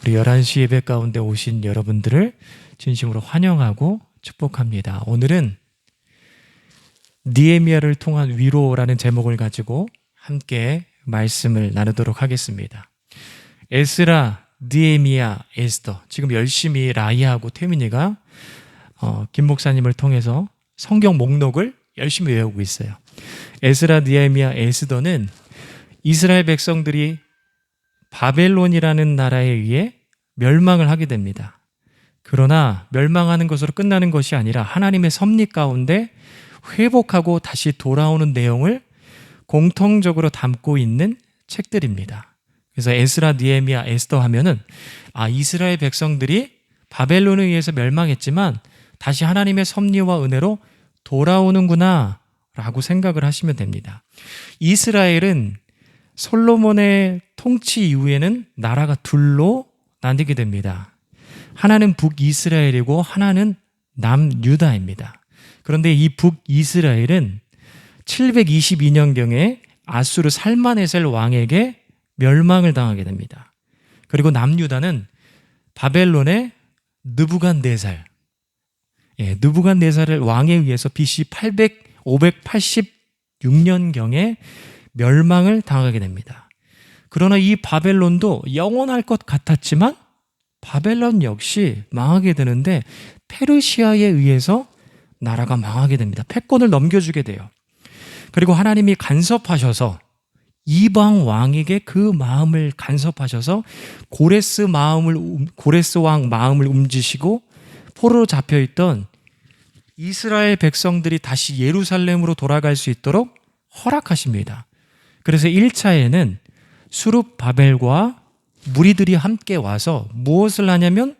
우리 11시 예배 가운데 오신 여러분들을 진심으로 환영하고 축복합니다. 오늘은 느헤미야를 통한 위로라는 제목을 가지고 함께 말씀을 나누도록 하겠습니다. 에스라, 느헤미야, 에스더. 지금 열심히 라이하고 태민이가 김 목사님을 통해서 성경 목록을 열심히 외우고 있어요. 에스라, 느헤미야, 에스더는 이스라엘 백성들이 바벨론이라는 나라에 의해 멸망을 하게 됩니다. 그러나 멸망하는 것으로 끝나는 것이 아니라 하나님의 섭리 가운데 회복하고 다시 돌아오는 내용을 공통적으로 담고 있는 책들입니다. 그래서 에스라, 느헤미야, 에스더 하면은 이스라엘 백성들이 바벨론에 의해서 멸망했지만 다시 하나님의 섭리와 은혜로 돌아오는구나 라고 생각을 하시면 됩니다. 이스라엘은 솔로몬의 통치 이후에는 나라가 둘로 나뉘게 됩니다. 하나는 북이스라엘이고 하나는 남유다입니다. 그런데 이 북이스라엘은 722년경에 아수르 살마네셀 왕에게 멸망을 당하게 됩니다. 그리고 남유다는 바벨론의 느부갓네살, 느부갓네살 왕에 의해서 BC 586년경에 멸망을 당하게 됩니다. 그러나 이 바벨론도 영원할 것 같았지만 바벨론 역시 망하게 되는데 페르시아에 의해서 나라가 망하게 됩니다. 패권을 넘겨주게 돼요. 그리고 하나님이 간섭하셔서 이방 왕에게 그 마음을 간섭하셔서 고레스 왕 마음을 움직이시고 포로로 잡혀있던 이스라엘 백성들이 다시 예루살렘으로 돌아갈 수 있도록 허락하십니다. 그래서 1차에는 수룹바벨과 무리들이 함께 와서 무엇을 하냐면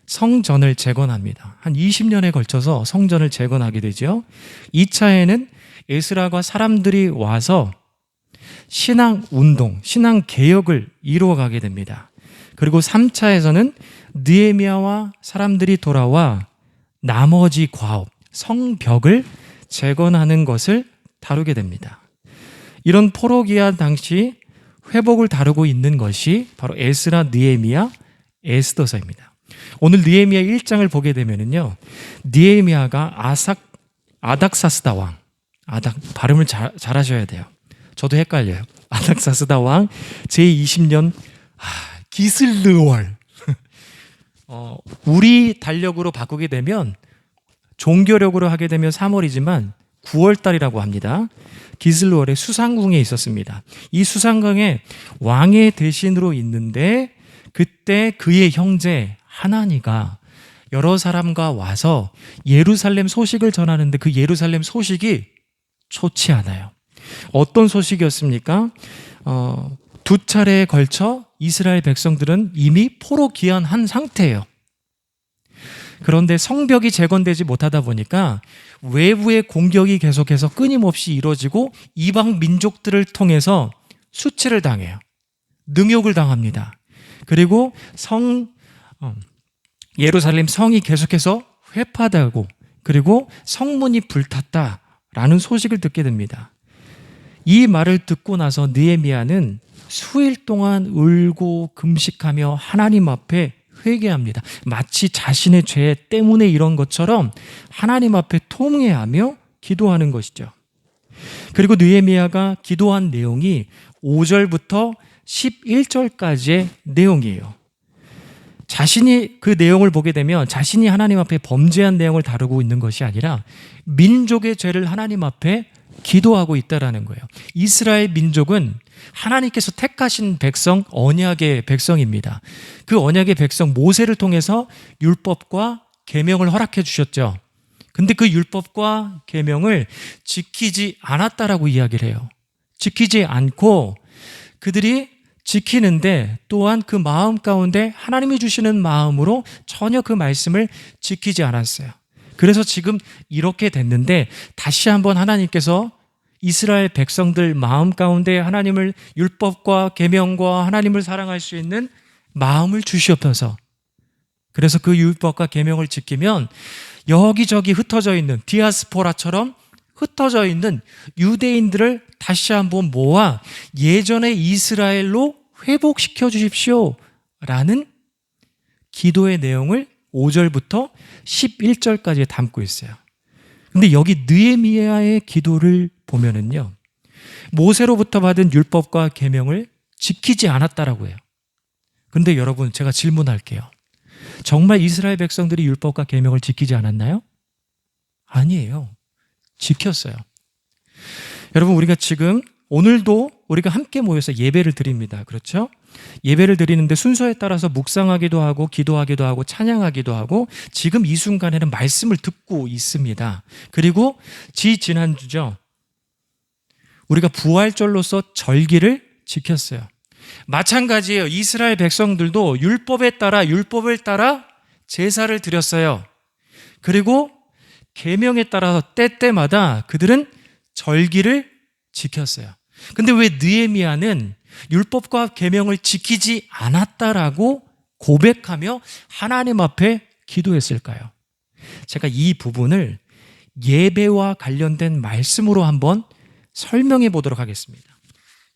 성전을 재건합니다. 한 20년에 걸쳐서 성전을 재건하게 되죠. 2차에는 에스라가 사람들이 와서 신앙운동, 신앙개혁을 이루어가게 됩니다. 그리고 3차에서는 느헤미야와 사람들이 돌아와 나머지 과업, 성벽을 재건하는 것을 다루게 됩니다. 이런 포로기한 당시 회복을 다루고 있는 것이 바로 에스라, 느헤미야, 에스더서입니다. 오늘 느헤미야 1장을 보게 되면은요, 느헤미야가 아닥사스다 왕, 발음을 잘하셔야 돼요. 저도 헷갈려요. 아닥사스다 왕 제20년 기슬르월. 우리 달력으로 바꾸게 되면 종교력으로 하게 되면 3월이지만 9월달이라고 합니다. 기슬르월의 수상궁에 있었습니다. 이 수상궁에 왕의 대신으로 있는데 그때 그의 형제 하나니가 여러 사람과 와서 예루살렘 소식을 전하는데 그 예루살렘 소식이 좋지 않아요. 어떤 소식이었습니까? 2차례에 걸쳐 이스라엘 백성들은 이미 포로 귀환한 상태예요. 그런데 성벽이 재건되지 못하다 보니까 외부의 공격이 계속해서 끊임없이 이루어지고 이방 민족들을 통해서 수치를 당해요. 능욕을 당합니다. 그리고 예루살렘 성이 계속해서 회파되고 그리고 성문이 불탔다라는 소식을 듣게 됩니다. 이 말을 듣고 나서 느헤미야는 수일 동안 울고 금식하며 하나님 앞에 회개합니다. 마치 자신의 죄 때문에 이런 것처럼 하나님 앞에 통회하며 기도하는 것이죠. 그리고 느헤미야가 기도한 내용이 5절부터 11절까지의 내용이에요. 자신이 그 내용을 보게 되면 자신이 하나님 앞에 범죄한 내용을 다루고 있는 것이 아니라 민족의 죄를 하나님 앞에 기도하고 있다라는 거예요. 이스라엘 민족은 하나님께서 택하신 백성, 언약의 백성입니다. 그 언약의 백성 모세를 통해서 율법과 계명을 허락해 주셨죠. 근데 그 율법과 계명을 지키지 않았다라고 이야기를 해요. 지키지 않고 그들이 지키는데 또한 그 마음 가운데 하나님이 주시는 마음으로 전혀 그 말씀을 지키지 않았어요. 그래서 지금 이렇게 됐는데 다시 한번 하나님께서 이스라엘 백성들 마음 가운데 하나님을 율법과 계명과 하나님을 사랑할 수 있는 마음을 주시옵소서. 그래서 그 율법과 계명을 지키면 여기저기 흩어져 있는 디아스포라처럼 흩어져 있는 유대인들을 다시 한번 모아 예전의 이스라엘로 회복시켜 주십시오 라는 기도의 내용을 5절부터 11절까지 담고 있어요. 근데 여기 느헤미야의 기도를 보면은요, 모세로부터 받은 율법과 계명을 지키지 않았다라고 해요. 근데 여러분, 제가 질문할게요. 정말 이스라엘 백성들이 율법과 계명을 지키지 않았나요? 아니에요. 지켰어요. 여러분, 우리가 지금 오늘도 우리가 함께 모여서 예배를 드립니다. 그렇죠? 예배를 드리는데 순서에 따라서 묵상하기도 하고 기도하기도 하고 찬양하기도 하고 지금 이 순간에는 말씀을 듣고 있습니다. 그리고 지난주죠. 우리가 부활절로서 절기를 지켰어요. 마찬가지예요. 이스라엘 백성들도 율법을 따라 제사를 드렸어요. 그리고 계명에 따라서 때때마다 그들은 절기를 지켰어요. 근데 왜 느헤미야는 율법과 계명을 지키지 않았다라고 고백하며 하나님 앞에 기도했을까요? 제가 이 부분을 예배와 관련된 말씀으로 한번 설명해 보도록 하겠습니다.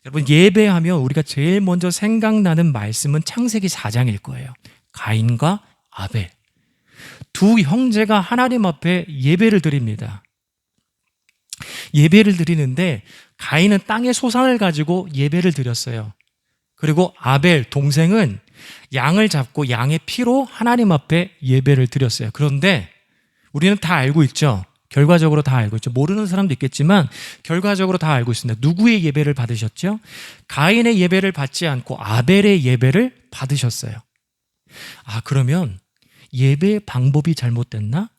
여러분, 예배하면 우리가 제일 먼저 생각나는 말씀은 창세기 4장일 거예요. 가인과 아벨. 두 형제가 하나님 앞에 예배를 드립니다. 예배를 드리는데 가인은 땅의 소산을 가지고 예배를 드렸어요. 그리고 아벨 동생은 양을 잡고 양의 피로 하나님 앞에 예배를 드렸어요. 그런데 우리는 다 알고 있죠. 결과적으로 다 알고 있죠. 모르는 사람도 있겠지만 결과적으로 다 알고 있습니다. 누구의 예배를 받으셨죠? 가인의 예배를 받지 않고 아벨의 예배를 받으셨어요. 그러면 예배의 방법이 잘못됐나?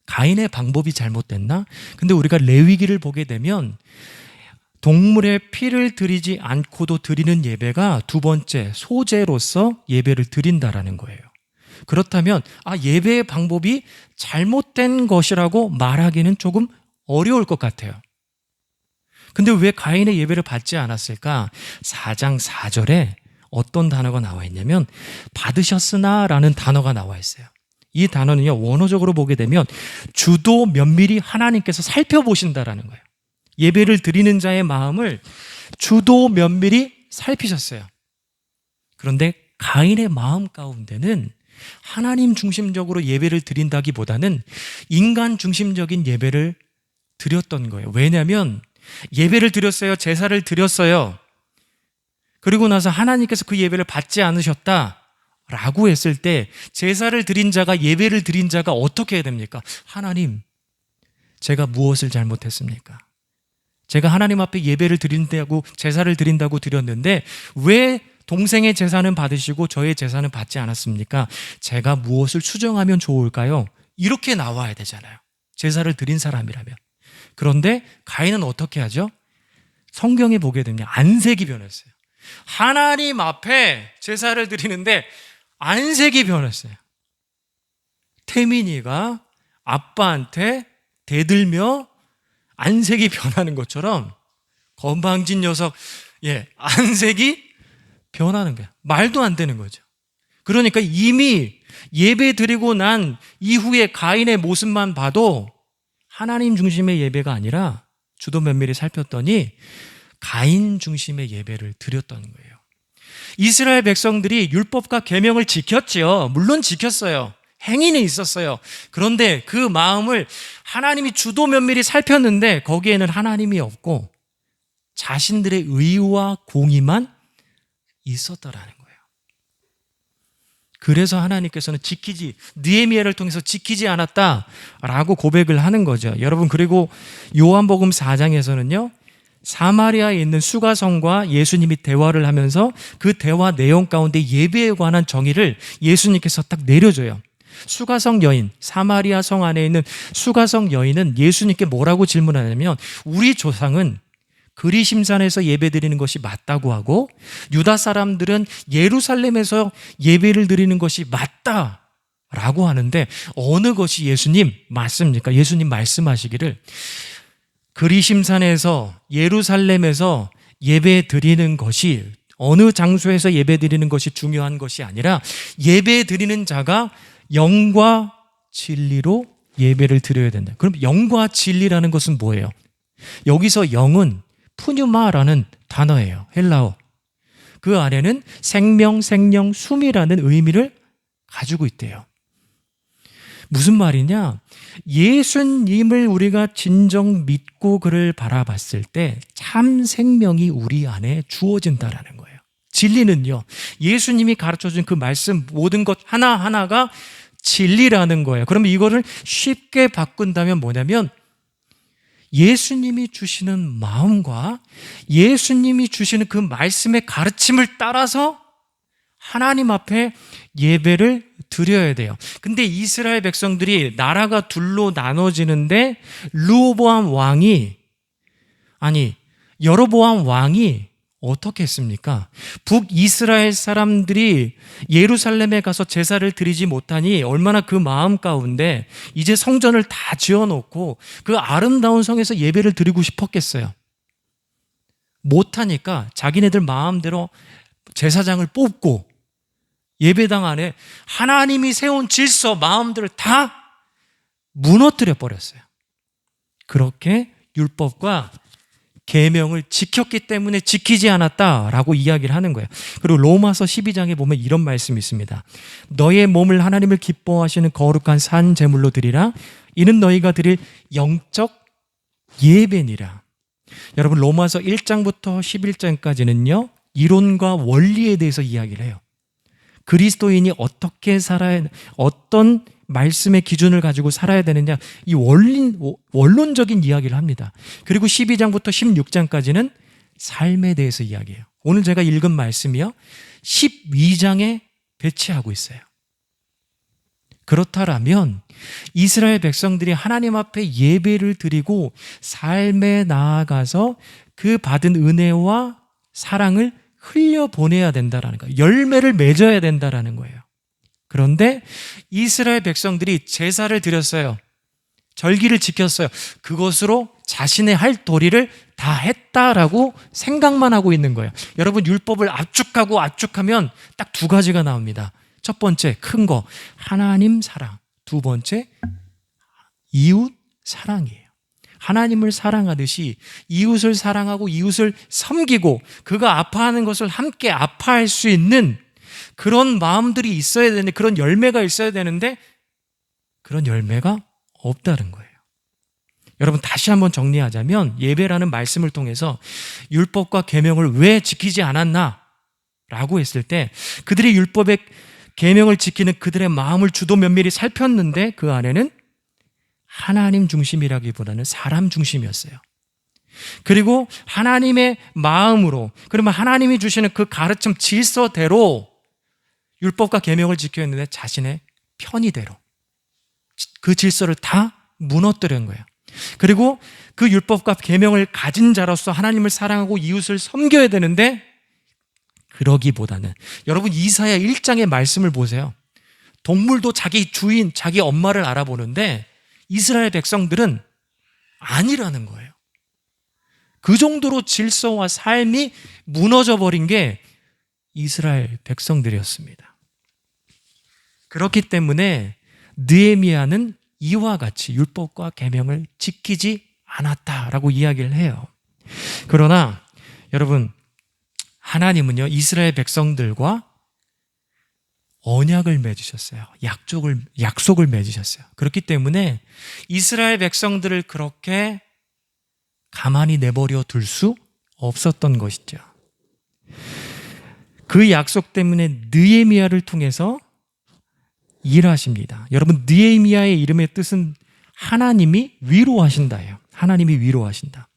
가인의 방법이 잘못됐나? 근데 우리가 레위기를 보게 되면 동물의 피를 드리지 않고도 드리는 예배가 두 번째 소제로서 예배를 드린다라는 거예요. 그렇다면 예배의 방법이 잘못된 것이라고 말하기는 조금 어려울 것 같아요. 근데 왜 가인의 예배를 받지 않았을까? 4장 4절에 어떤 단어가 나와 있냐면 받으셨으나 라는 단어가 나와 있어요. 이 단어는요, 원어적으로 보게 되면 주도 면밀히 하나님께서 살펴보신다라는 거예요. 예배를 드리는 자의 마음을 주도 면밀히 살피셨어요. 그런데 가인의 마음 가운데는 하나님 중심적으로 예배를 드린다기보다는 인간 중심적인 예배를 드렸던 거예요. 왜냐하면 예배를 드렸어요. 제사를 드렸어요. 그리고 나서 하나님께서 그 예배를 받지 않으셨다라고 했을 때 제사를 드린 자가, 예배를 드린 자가 어떻게 해야 됩니까? 하나님, 제가 무엇을 잘못했습니까? 제가 하나님 앞에 예배를 드린다고, 제사를 드린다고 드렸는데 왜 동생의 제사는 받으시고 저의 제사는 받지 않았습니까? 제가 무엇을 수정하면 좋을까요? 이렇게 나와야 되잖아요. 제사를 드린 사람이라면. 그런데 가인은 어떻게 하죠? 성경에 보게 되면 안색이 변했어요. 하나님 앞에 제사를 드리는데 안색이 변했어요. 태민이가 아빠한테 대들며 안색이 변하는 것처럼 건방진 녀석, 안색이 변하는 거야. 말도 안 되는 거죠. 그러니까 이미 예배 드리고 난 이후에 가인의 모습만 봐도 하나님 중심의 예배가 아니라 주도 면밀히 살폈더니 가인 중심의 예배를 드렸던 거예요. 이스라엘 백성들이 율법과 계명을 지켰지요. 물론 지켰어요. 행위는 있었어요. 그런데 그 마음을 하나님이 주도 면밀히 살폈는데 거기에는 하나님이 없고 자신들의 의와 공의만 있었더라는 거예요. 그래서 하나님께서는 느헤미야를 통해서 지키지 않았다라고 고백을 하는 거죠. 여러분, 그리고 요한복음 4장에서는요, 사마리아에 있는 수가성과 예수님이 대화를 하면서 그 대화 내용 가운데 예배에 관한 정의를 예수님께서 딱 내려줘요. 수가성 여인, 사마리아 성 안에 있는 수가성 여인은 예수님께 뭐라고 질문하냐면 우리 조상은 그리심산에서 예배드리는 것이 맞다고 하고 유다 사람들은 예루살렘에서 예배를 드리는 것이 맞다라고 하는데 어느 것이 예수님 맞습니까? 예수님 말씀하시기를 그리심산에서 예루살렘에서 예배 드리는 것이 어느 장소에서 예배 드리는 것이 중요한 것이 아니라 예배 드리는 자가 영과 진리로 예배를 드려야 된다. 그럼 영과 진리라는 것은 뭐예요? 여기서 영은 푸뉴마라는 단어예요. 헬라어. 그 안에는 생명, 생령, 숨이라는 의미를 가지고 있대요. 무슨 말이냐? 예수님을 우리가 진정 믿고 그를 바라봤을 때 참 생명이 우리 안에 주어진다라는 거예요. 진리는요, 예수님이 가르쳐준 그 말씀 모든 것 하나하나가 진리라는 거예요. 그러면 이거를 쉽게 바꾼다면 뭐냐면 예수님이 주시는 마음과 예수님이 주시는 그 말씀의 가르침을 따라서 하나님 앞에 예배를 드려야 돼요. 근데 이스라엘 백성들이 나라가 둘로 나눠지는데 여로보암 왕이 어떻게 했습니까? 북이스라엘 사람들이 예루살렘에 가서 제사를 드리지 못하니 얼마나 그 마음 가운데 이제 성전을 다 지어놓고 그 아름다운 성에서 예배를 드리고 싶었겠어요. 못하니까 자기네들 마음대로 제사장을 뽑고 예배당 안에 하나님이 세운 질서 마음대로 다 무너뜨려 버렸어요. 그렇게 율법과 계명을 지켰기 때문에 지키지 않았다라고 이야기를 하는 거예요. 그리고 로마서 12장에 보면 이런 말씀이 있습니다. 너의 몸을 하나님을 기뻐하시는 거룩한 산 제물로 드리라. 이는 너희가 드릴 영적 예배니라. 여러분, 로마서 1장부터 11장까지는요 이론과 원리에 대해서 이야기를 해요. 그리스도인이 어떻게 살아야, 어떤 말씀의 기준을 가지고 살아야 되느냐, 이 원론적인 이야기를 합니다. 그리고 12장부터 16장까지는 삶에 대해서 이야기해요. 오늘 제가 읽은 말씀이요 12장에 배치하고 있어요. 그렇다면 이스라엘 백성들이 하나님 앞에 예배를 드리고 삶에 나아가서 그 받은 은혜와 사랑을 흘려보내야 된다라는 거예요. 열매를 맺어야 된다라는 거예요. 그런데 이스라엘 백성들이 제사를 드렸어요. 절기를 지켰어요. 그것으로 자신의 할 도리를 다 했다라고 생각만 하고 있는 거예요. 여러분, 율법을 압축하면 딱 두 가지가 나옵니다. 첫 번째, 큰 거, 하나님 사랑. 두 번째, 이웃 사랑이에요. 하나님을 사랑하듯이 이웃을 사랑하고 이웃을 섬기고 그가 아파하는 것을 함께 아파할 수 있는 그런 마음들이 있어야 되는데, 그런 열매가 있어야 되는데 그런 열매가 없다는 거예요. 여러분, 다시 한번 정리하자면 예배라는 말씀을 통해서 율법과 계명을 왜 지키지 않았나 라고 했을 때 그들이 율법의 계명을 지키는 그들의 마음을 주도 면밀히 살폈는데 그 안에는 하나님 중심이라기보다는 사람 중심이었어요. 그리고 하나님의 마음으로, 그러면 하나님이 주시는 그 가르침 질서대로 율법과 계명을 지켰는데 자신의 편의대로 그 질서를 다 무너뜨린 거예요. 그리고 그 율법과 계명을 가진 자로서 하나님을 사랑하고 이웃을 섬겨야 되는데 그러기보다는, 여러분 이사야 1장의 말씀을 보세요. 동물도 자기 주인, 자기 엄마를 알아보는데 이스라엘 백성들은 아니라는 거예요. 그 정도로 질서와 삶이 무너져 버린 게 이스라엘 백성들이었습니다. 그렇기 때문에 느헤미야는 이와 같이 율법과 계명을 지키지 않았다라고 이야기를 해요. 그러나 여러분, 하나님은요 이스라엘 백성들과 언약을 맺으셨어요. 약속을 맺으셨어요. 그렇기 때문에 이스라엘 백성들을 그렇게 가만히 내버려 둘 수 없었던 것이죠. 그 약속 때문에 느헤미야를 통해서 일하십니다. 여러분, 느헤미야의 이름의 뜻은 하나님이 위로하신다예요. 하나님이 위로하신다.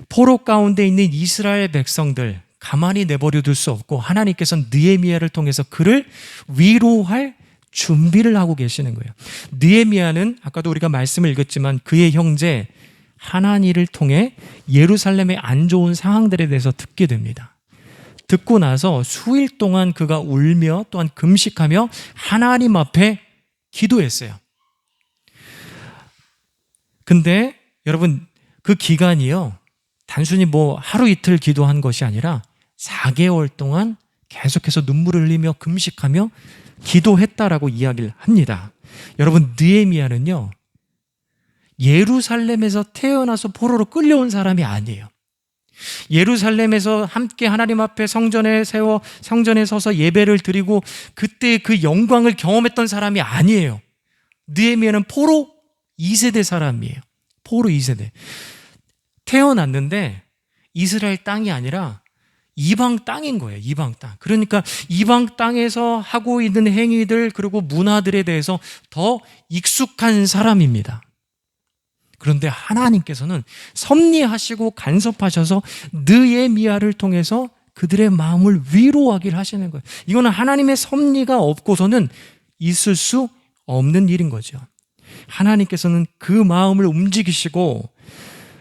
포로 가운데 있는 이스라엘 백성들 가만히 내버려 둘 수 없고 하나님께서는 느헤미야를 통해서 그를 위로할 준비를 하고 계시는 거예요. 느헤미야는 아까도 우리가 말씀을 읽었지만 그의 형제 하나니를 통해 예루살렘의 안 좋은 상황들에 대해서 듣게 됩니다. 듣고 나서 수일 동안 그가 울며 또한 금식하며 하나님 앞에 기도했어요. 근데 여러분, 그 기간이요 단순히 뭐 하루 이틀 기도한 것이 아니라 4개월 동안 계속해서 눈물을 흘리며 금식하며 기도했다라고 이야기를 합니다. 여러분, 느헤미야는요 예루살렘에서 태어나서 포로로 끌려온 사람이 아니에요. 예루살렘에서 함께 하나님 앞에 성전에 서서 예배를 드리고 그때 그 영광을 경험했던 사람이 아니에요. 느헤미야는 포로 2세대 사람이에요. 포로 2세대. 태어났는데 이스라엘 땅이 아니라 이방 땅인 거예요. 이방 땅. 그러니까 이방 땅에서 하고 있는 행위들 그리고 문화들에 대해서 더 익숙한 사람입니다. 그런데 하나님께서는 섭리하시고 간섭하셔서 느헤미야를 통해서 그들의 마음을 위로하기를 하시는 거예요. 이거는 하나님의 섭리가 없고서는 있을 수 없는 일인 거죠. 하나님께서는 그 마음을 움직이시고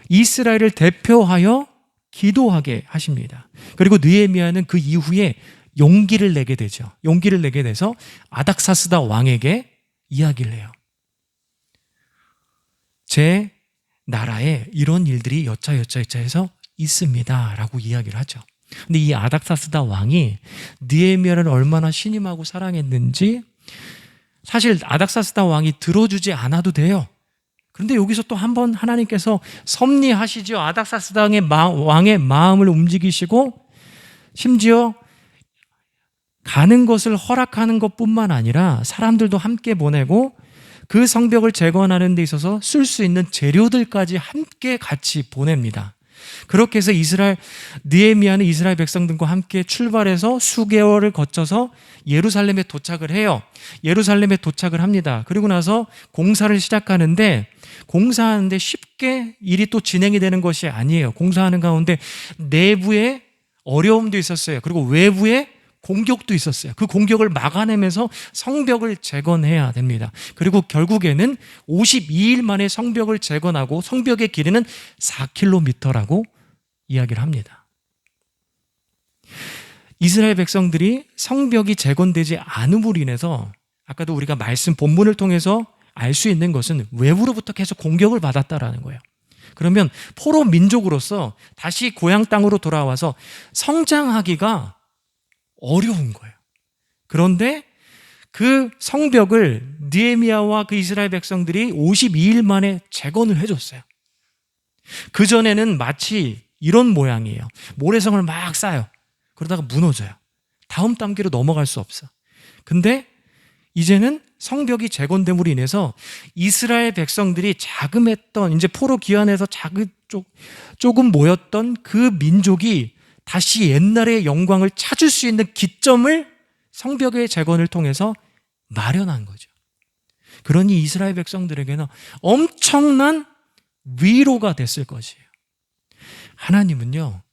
이스라엘을 대표하여 기도하게 하십니다. 그리고 느헤미야는 그 이후에 용기를 내게 되죠. 용기를 내게 돼서 아닥사스다 왕에게 이야기를 해요. 제 나라에 이런 일들이 여차여차해서 있습니다 라고 이야기를 하죠. 근데 이 아닥사스다 왕이 느헤미야를 얼마나 신임하고 사랑했는지 사실 아닥사스다 왕이 들어주지 않아도 돼요. 그런데 여기서 또 한 번 하나님께서 섭리하시죠. 아닥사스다 왕의 마음을 움직이시고 심지어 가는 것을 허락하는 것뿐만 아니라 사람들도 함께 보내고 그 성벽을 재건하는 데 있어서 쓸 수 있는 재료들까지 함께 같이 보냅니다. 그렇게 해서 느헤미야는 이스라엘 백성들과 함께 출발해서 수개월을 거쳐서 예루살렘에 도착을 해요. 예루살렘에 도착을 합니다. 그리고 나서 공사를 시작하는데 공사하는데 쉽게 일이 또 진행이 되는 것이 아니에요. 공사하는 가운데 내부에 어려움도 있었어요. 그리고 외부에 공격도 있었어요. 그 공격을 막아내면서 성벽을 재건해야 됩니다. 그리고 결국에는 52일 만에 성벽을 재건하고 성벽의 길이는 4km라고 이야기를 합니다. 이스라엘 백성들이 성벽이 재건되지 않음으로 인해서 아까도 우리가 말씀 본문을 통해서 알 수 있는 것은 외부로부터 계속 공격을 받았다라는 거예요. 그러면 포로 민족으로서 다시 고향 땅으로 돌아와서 성장하기가 어려운 거예요. 그런데 그 성벽을 느헤미야와 그 이스라엘 백성들이 52일 만에 재건을 해줬어요. 그전에는 마치 이런 모양이에요. 모래성을 막 쌓아요. 그러다가 무너져요. 다음 단계로 넘어갈 수 없어. 근데 이제는 성벽이 재건됨으로 인해서 이스라엘 백성들이 자금했던 이제 포로 귀환해서 조금 모였던 그 민족이 다시 옛날의 영광을 찾을 수 있는 기점을 성벽의 재건을 통해서 마련한 거죠. 그러니 이스라엘 백성들에게는 엄청난 위로가 됐을 것이에요. 하나님은요,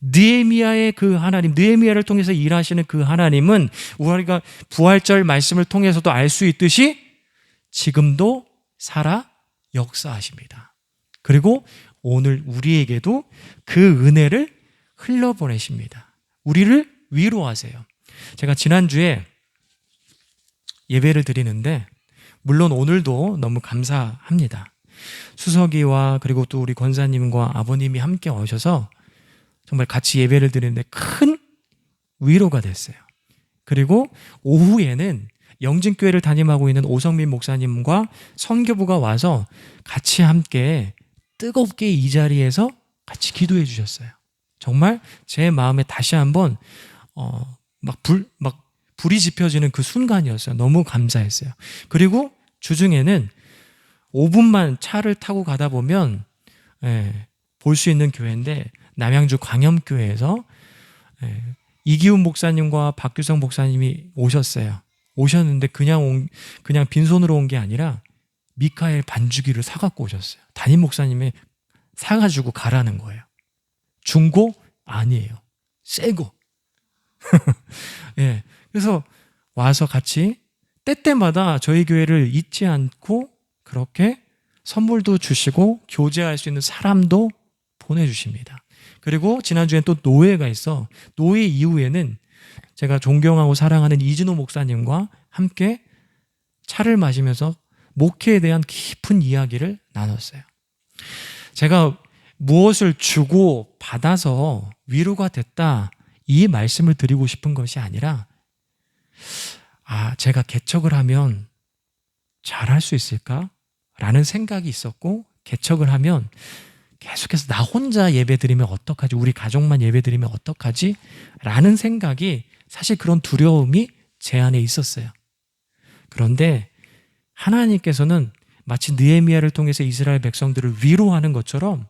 느헤미야의 그 하나님, 느헤미야를 통해서 일하시는 그 하나님은 우리가 부활절 말씀을 통해서도 알 수 있듯이 지금도 살아 역사하십니다. 그리고 오늘 우리에게도 그 은혜를 흘려보내십니다. 우리를 위로하세요. 제가 지난주에 예배를 드리는데 물론 오늘도 너무 감사합니다. 수석이와 그리고 또 우리 권사님과 아버님이 함께 오셔서 정말 같이 예배를 드리는데 큰 위로가 됐어요. 그리고 오후에는 영진교회를 담임하고 있는 오성민 목사님과 선교부가 와서 같이 함께 뜨겁게 이 자리에서 같이 기도해 주셨어요. 정말 제 마음에 다시 한번 불이 지펴지는 그 순간이었어요. 너무 감사했어요. 그리고 주중에는 5분만 차를 타고 가다 보면 볼 수 있는 교회인데 남양주 광염교회에서 이기훈 목사님과 박규성 목사님이 오셨어요. 오셨는데 그냥 빈손으로 온 게 아니라 미카엘 반주기를 사갖고 오셨어요. 담임 목사님이 사가지고 가라는 거예요. 중고? 아니에요. 새고. 예. 그래서 와서 같이 때때마다 저희 교회를 잊지 않고 그렇게 선물도 주시고 교제할 수 있는 사람도 보내주십니다. 그리고 지난주엔 또 노예가 있어. 노예 이후에는 제가 존경하고 사랑하는 이진호 목사님과 함께 차를 마시면서 목회에 대한 깊은 이야기를 나눴어요. 제가 무엇을 주고 받아서 위로가 됐다 이 말씀을 드리고 싶은 것이 아니라 제가 개척을 하면 잘할 수 있을까? 라는 생각이 있었고 개척을 하면 계속해서 나 혼자 예배 드리면 어떡하지? 우리 가족만 예배 드리면 어떡하지? 라는 생각이 사실 그런 두려움이 제 안에 있었어요. 그런데 하나님께서는 마치 느헤미야를 통해서 이스라엘 백성들을 위로하는 것처럼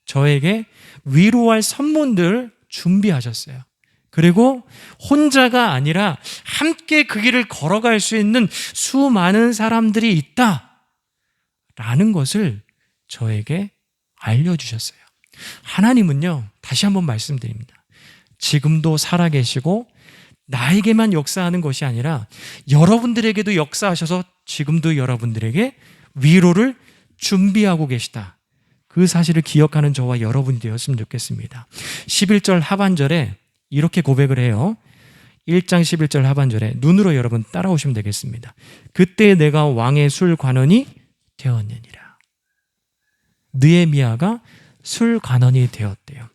저에게 위로할 선문들을 준비하셨어요. 그리고 혼자가 아니라 함께 그 길을 걸어갈 수 있는 수많은 사람들이 있다라는 것을 저에게 알려주셨어요. 하나님은요, 다시 한번 말씀드립니다. 지금도 살아계시고 나에게만 역사하는 것이 아니라 여러분들에게도 역사하셔서 지금도 여러분들에게 위로를 준비하고 계시다. 그 사실을 기억하는 저와 여러분이 되었으면 좋겠습니다. 11절 하반절에 이렇게 고백을 해요. 1장 11절 하반절에 눈으로 여러분 따라오시면 되겠습니다. 그때 내가 왕의 술관원이 되었느니라. 느헤미야가 술관원이 되었대요.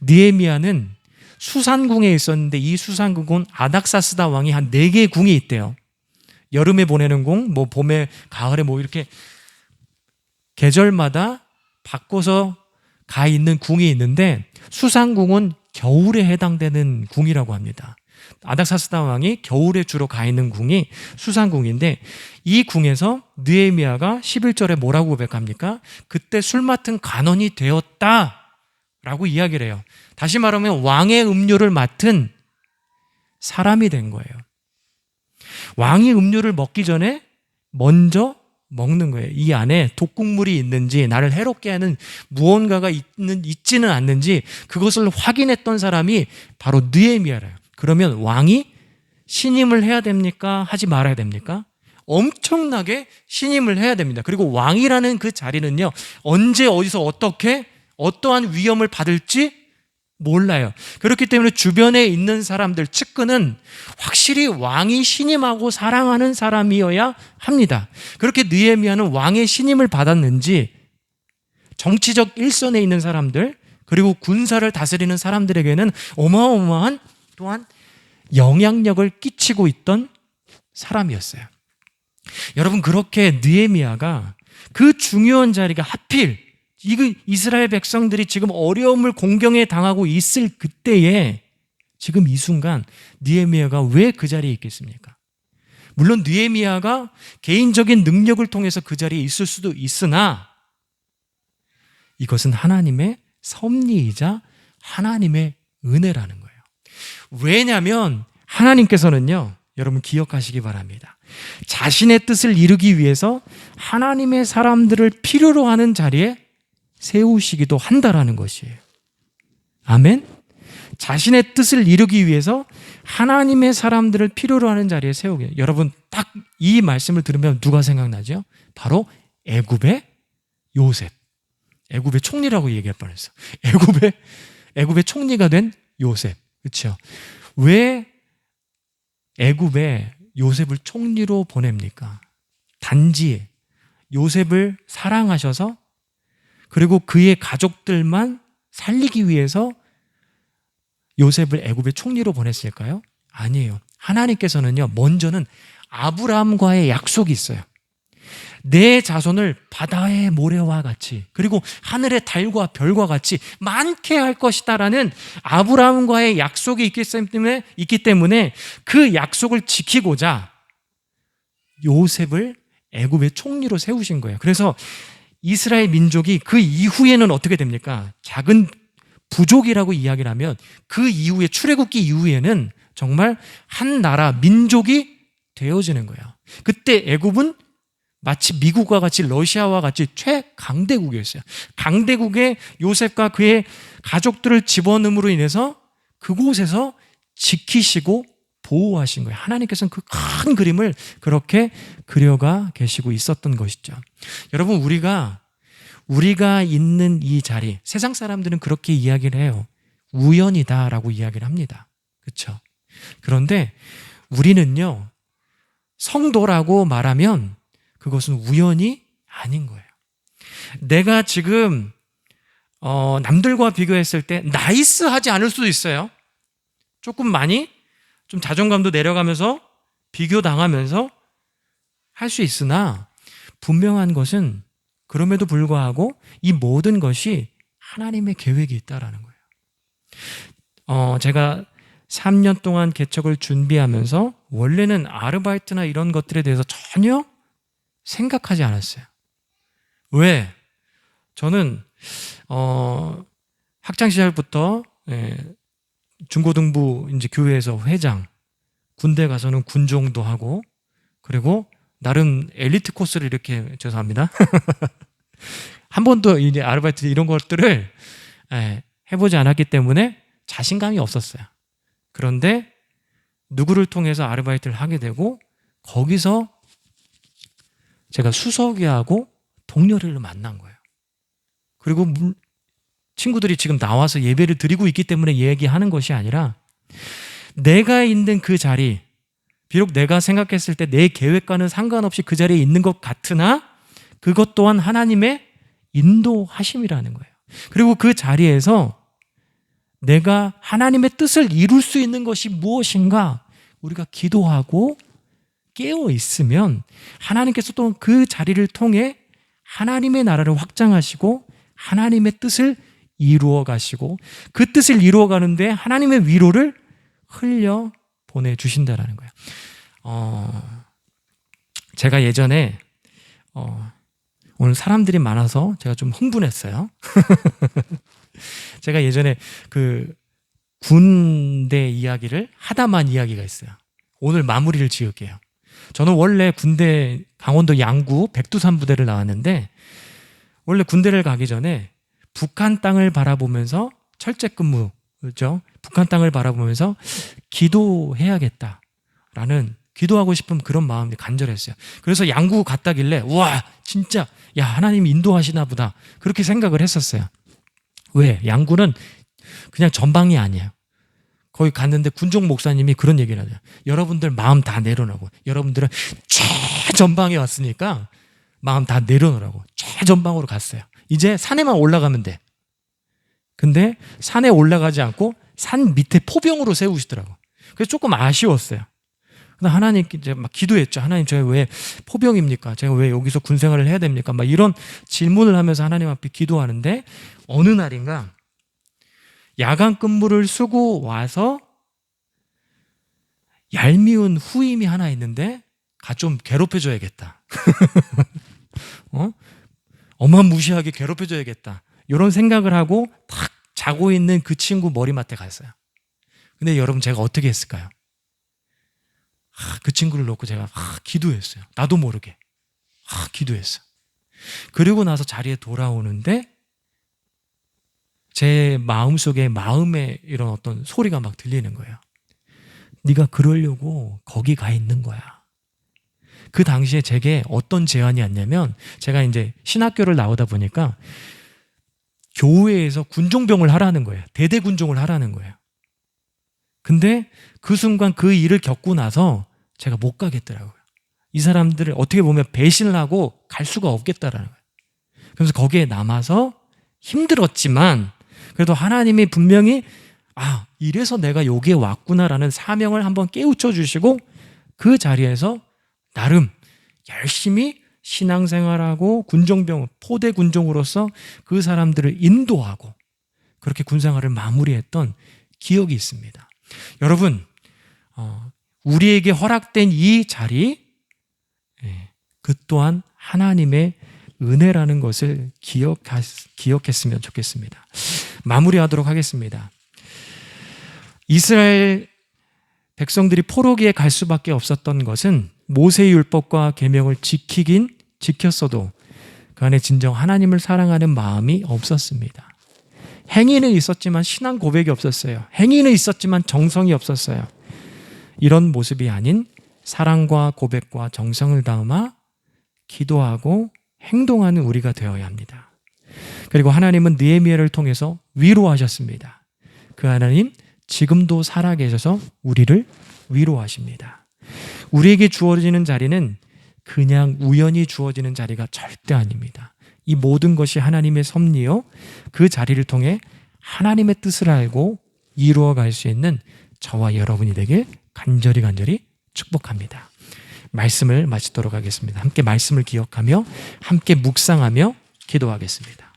느헤미야는 수산궁에 있었는데 이 수산궁은 아닥사스다 왕이 한 4개의 궁이 있대요. 여름에 보내는 궁, 뭐 봄에, 가을에 뭐 이렇게 계절마다 바꿔서 가 있는 궁이 있는데 수산궁은 겨울에 해당되는 궁이라고 합니다. 아닥사스다 왕이 겨울에 주로 가 있는 궁이 수산궁인데 이 궁에서 느헤미야가 11절에 뭐라고 고백합니까? 그때 술 맡은 관원이 되었다라고 이야기를 해요. 다시 말하면 왕의 음료를 맡은 사람이 된 거예요. 왕이 음료를 먹기 전에 먼저 먹는 거예요. 이 안에 독국물이 있는지 나를 해롭게 하는 무언가가 있지는 않는지 그것을 확인했던 사람이 바로 느헤미야래요. 그러면 왕이 신임을 해야 됩니까? 하지 말아야 됩니까? 엄청나게 신임을 해야 됩니다. 그리고 왕이라는 그 자리는요, 언제 어디서 어떻게 어떠한 위험을 받을지 몰라요. 그렇기 때문에 주변에 있는 사람들 측근은 확실히 왕이 신임하고 사랑하는 사람이어야 합니다. 그렇게 느헤미야는 왕의 신임을 받았는지 정치적 일선에 있는 사람들 그리고 군사를 다스리는 사람들에게는 어마어마한 또한 영향력을 끼치고 있던 사람이었어요. 여러분, 그렇게 느헤미야가 그 중요한 자리가 하필 이스라엘 백성들이 지금 어려움을 공경에 당하고 있을 그때에 지금 이 순간 느헤미야가 왜 그 자리에 있겠습니까? 물론 느헤미야가 개인적인 능력을 통해서 그 자리에 있을 수도 있으나 이것은 하나님의 섭리이자 하나님의 은혜라는 거예요. 왜냐하면 하나님께서는요, 여러분 기억하시기 바랍니다. 자신의 뜻을 이루기 위해서 하나님의 사람들을 필요로 하는 자리에 세우시기도 한다라는 것이에요. 아멘? 자신의 뜻을 이루기 위해서 하나님의 사람들을 필요로 하는 자리에 세우게. 여러분, 딱 이 말씀을 들으면 누가 생각나죠? 바로 애굽의 요셉. 애굽의 총리라고 얘기할 뻔했어. 애굽의 총리가 된 요셉. 그렇죠? 왜 애굽에 요셉을 총리로 보냅니까? 단지 요셉을 사랑하셔서 그리고 그의 가족들만 살리기 위해서 요셉을 애굽의 총리로 보냈을까요? 아니에요. 하나님께서는요, 먼저는 아브라함과의 약속이 있어요. 내 자손을 바다의 모래와 같이 그리고 하늘의 달과 별과 같이 많게 할 것이다라는 아브라함과의 약속이 있기 때문에 그 약속을 지키고자 요셉을 애굽의 총리로 세우신 거예요. 그래서 이스라엘 민족이 그 이후에는 어떻게 됩니까? 작은 부족이라고 이야기를 하면 그 이후에 출애굽기 이후에는 정말 한 나라 민족이 되어지는 거예요. 그때 애굽은 마치 미국과 같이 러시아와 같이 최강대국이었어요. 강대국의 요셉과 그의 가족들을 집어넣음으로 인해서 그곳에서 지키시고 보호하신 거예요. 하나님께서는 그 큰 그림을 그렇게 그려가 계시고 있었던 것이죠. 여러분, 우리가 있는 이 자리, 세상 사람들은 그렇게 이야기를 해요. 우연이다라고 이야기를 합니다. 그렇죠? 그런데 우리는요, 성도라고 말하면 그것은 우연이 아닌 거예요. 내가 지금 남들과 비교했을 때 나이스하지 않을 수도 있어요. 조금 많이 좀 자존감도 내려가면서 비교당하면서 할 수 있으나 분명한 것은 그럼에도 불구하고 이 모든 것이 하나님의 계획이 있다라는 거예요. 제가 3년 동안 개척을 준비하면서 원래는 아르바이트나 이런 것들에 대해서 전혀 생각하지 않았어요. 왜? 저는 학창 시절부터 중고등부 이제 교회에서 회장, 군대 가서는 군종도 하고, 그리고 나름 엘리트 코스를 이렇게, 죄송합니다. 한 번도 이제 아르바이트 이런 것들을 해보지 않았기 때문에 자신감이 없었어요. 그런데 누구를 통해서 아르바이트를 하게 되고, 거기서 제가 수석이하고 동료를 만난 거예요. 그리고 친구들이 지금 나와서 예배를 드리고 있기 때문에 얘기하는 것이 아니라, 내가 있는 그 자리, 비록 내가 생각했을 때 내 계획과는 상관없이 그 자리에 있는 것 같으나 그것 또한 하나님의 인도하심이라는 거예요. 그리고 그 자리에서 내가 하나님의 뜻을 이룰 수 있는 것이 무엇인가 우리가 기도하고 깨어 있으면 하나님께서 또 그 자리를 통해 하나님의 나라를 확장하시고 하나님의 뜻을 이루어 가시고, 그 뜻을 이루어 가는데 하나님의 위로를 흘려 보내주신다라는 거예요. 제가 예전에 오늘 사람들이 많아서 제가 좀 흥분했어요. 제가 예전에 그 군대 이야기를 하다만 이야기가 있어요. 오늘 마무리를 지을게요. 저는 원래 군대 강원도 양구 백두산 부대를 나왔는데, 원래 군대를 가기 전에 북한 땅을 바라보면서 철제 근무, 그렇죠? 북한 땅을 바라보면서 기도해야겠다라는, 기도하고 싶은 그런 마음이 간절했어요. 그래서 양구 갔다길래 와 진짜 야 하나님이 인도하시나 보다 그렇게 생각을 했었어요. 왜? 양구는 그냥 전방이 아니에요. 거기 갔는데 군종 목사님이 그런 얘기를 하죠. 여러분들 마음 다 내려놓고, 여러분들은 최전방에 왔으니까 마음 다 내려놓으라고 최전방으로 갔어요. 이제 산에만 올라가면 돼. 근데 산에 올라가지 않고 산 밑에 포병으로 세우시더라고. 그래서 조금 아쉬웠어요. 근데 하나님께 이제 막 기도했죠. 하나님, 제가 왜 포병입니까? 제가 왜 여기서 군 생활을 해야 됩니까? 막 이런 질문을 하면서 하나님 앞에 기도하는데, 어느 날인가 야간 근무를 쓰고 와서 얄미운 후임이 하나 있는데 좀 괴롭혀줘야겠다. 어마무시하게 괴롭혀줘야겠다. 이런 생각을 하고 탁 자고 있는 그 친구 머리맡에 갔어요. 근데 여러분, 제가 어떻게 했을까요? 그 친구를 놓고 제가 기도했어요. 나도 모르게 기도했어. 그리고 나서 자리에 돌아오는데 제 마음속에 마음에 이런 어떤 소리가 막 들리는 거예요. 네가 그러려고 거기 가 있는 거야. 그 당시에 제게 어떤 제안이 왔냐면, 제가 이제 신학교를 나오다 보니까 교회에서 군종병을 하라는 거예요. 대대 군종을 하라는 거예요. 근데 그 순간 그 일을 겪고 나서 제가 못 가겠더라고요. 이 사람들을 어떻게 보면 배신을 하고 갈 수가 없겠다라는 거예요. 그래서 거기에 남아서 힘들었지만 그래도 하나님이 분명히 이래서 내가 여기에 왔구나라는 사명을 한번 깨우쳐 주시고, 그 자리에서 나름 열심히 신앙생활하고 군종병, 포대 군종으로서 그 사람들을 인도하고 그렇게 군생활을 마무리했던 기억이 있습니다. 여러분, 우리에게 허락된 이 자리, 그 또한 하나님의 은혜라는 것을 기억했으면 좋겠습니다. 마무리하도록 하겠습니다. 이스라엘 백성들이 포로기에 갈 수밖에 없었던 것은 모세의 율법과 계명을 지키긴 지켰어도 그 안에 진정 하나님을 사랑하는 마음이 없었습니다. 행위는 있었지만 신앙 고백이 없었어요. 행위는 있었지만 정성이 없었어요. 이런 모습이 아닌 사랑과 고백과 정성을 담아 기도하고 행동하는 우리가 되어야 합니다. 그리고 하나님은 느헤미야를 통해서 위로하셨습니다. 그 하나님 지금도 살아계셔서 우리를 위로하십니다. 우리에게 주어지는 자리는 그냥 우연히 주어지는 자리가 절대 아닙니다. 이 모든 것이 하나님의 섭리요, 그 자리를 통해 하나님의 뜻을 알고 이루어갈 수 있는 저와 여러분이 되길 간절히 축복합니다. 말씀을 마치도록 하겠습니다. 함께 말씀을 기억하며 함께 묵상하며 기도하겠습니다.